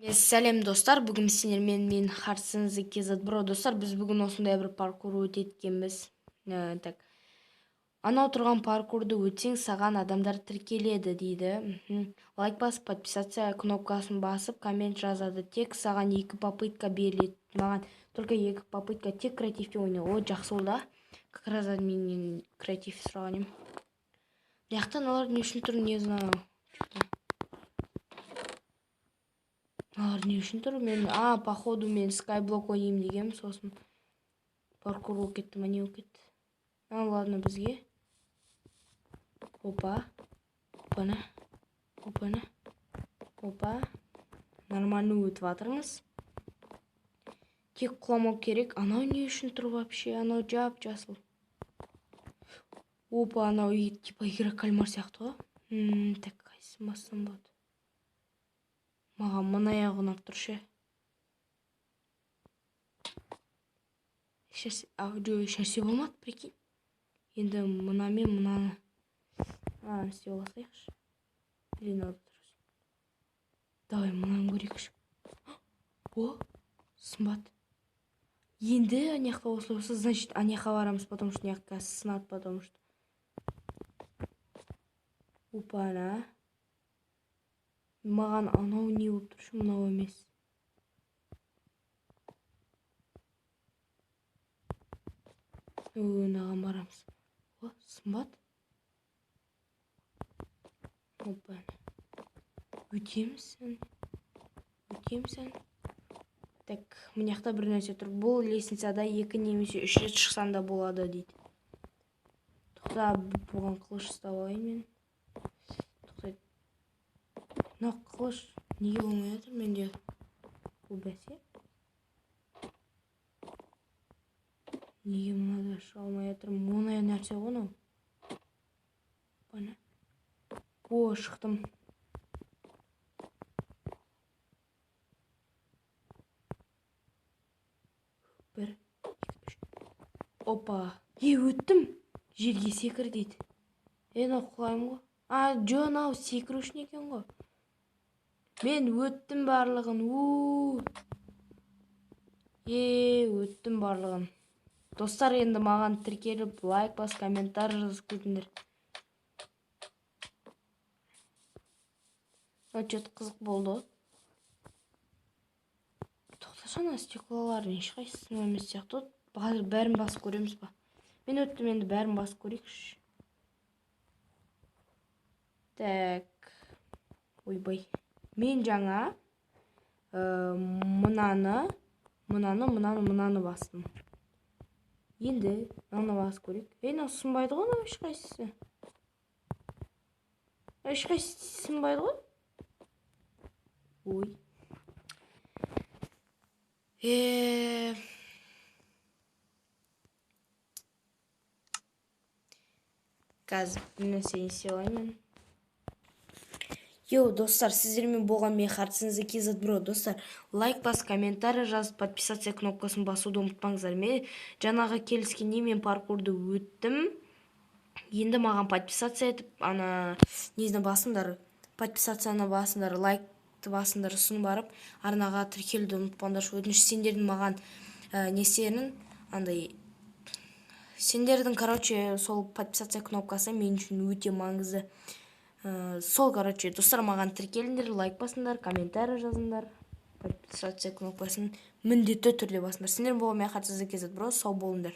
Сәлем достар, бүгін сендермен мен Харсынзы кезет бро достар, біз бүгін осындай бір паркур өтеткенбіз. Так. Анау тұрған паркурды өтсең, саған адамдар тіркеледі дейді. Лайк басып, подписация кнопкасын басып, коммент жазады. Тек саған 2 попытка беріледі. Маған только 2 попытка тек креативте ойна. О, жақсы ол да. Как раз менен креатив сұраған ем. Яқта аналар не үшін тұр, не знаю. Не үшін тұр? Мен, походу мен скайблок ойнайым дегем, сосын паркур болып кетті, не болып кетті. Ладно, бізге. Опа. Опана. Опана. Опа. Нормально өтіп жатырмыз. Тек құламау керек. Анау не үшін тұр вообще? Анау жап-жасыл. Опа, анау типа игра кальмар сияқты ғой. Так, қайсысын бассам болады? Маған мына аяғы ұнап тұр ше. Шәрсе болмады, прикинь. Енді мына мен мынаны істей оласайықшы. Блин, алып тұрыз. Давай, мынаны көрейікші. О, сымбат. Енді анияққа осылай болса, значит, анияққа барамыз, потому что анияққа сынады, потому что. Опа-на. Маған анау не болып тұршы, мынау емес. Наған барамыз. О, сымбат. Опа-на. Өтемісін. Так, мынаяқта бір нәрсе тұр. Бұл лестницада 2 немесе 3 рет шықсан да болады дейді. Тоқта, бұған қылыш ұстап алайын мен. Тоқта. Мына қылыш неге болмай жатыр менде? Бұл бәсе? Неге мынада шыға алмай жатыр? Мына нәрсе ғой мынау. Бана. О, шықтым. Бір, 2, 3. Опа. Өттім. Жерге секір дейді. Мынау құлайым ғой. Жо, анау секіру үшін екен ғой. Мен өттім барлығын. Өттім барлығын. Достар, енді маған тіркеліп, лайк бас, комментар жазып кетіңдер. Что-то қызық болды. Тоқтасана, стеклолардың ешқайсысын емес сияқты. Бәрін басып көреміз ба? Мен өттім, енді бәрін басып көрейікші. Так. Ойбай. Мен жаңа мынаны бастым. Енді мынаны басып көрейік. Мынау сынбайды ғой, мынау ешқайсысы. Ешқайсысы сынбайды ғой. Ой. Қазір нәрсе істеймін. Достар, сіздермен болған мен Харсынзы кезет бро. Достар, лайк бас, комментарий жазып, подписация кнопкасын басуды ұмытпаңыздар. Мен жаңағы келіскенде мен паркурды өттім. Енді маған подписация етіп, незіне басыңдар, подписацияны басыңдар, лайкты басыңдар, сосын барып, арнаға тіркелуді ұмытпаңдар. Өтініш сендердің маған нестерін, сендердің, сол подписация кнопкасы мен үшін өте маңызды. Сол, достар, маған тіркеліңдер, лайк басыңдар, комментарий жазыңдар, подписация кнопкасын міндетті түрде басыңдар. Сендер болған мен Харсынзы кезет бро, сау болыңдар.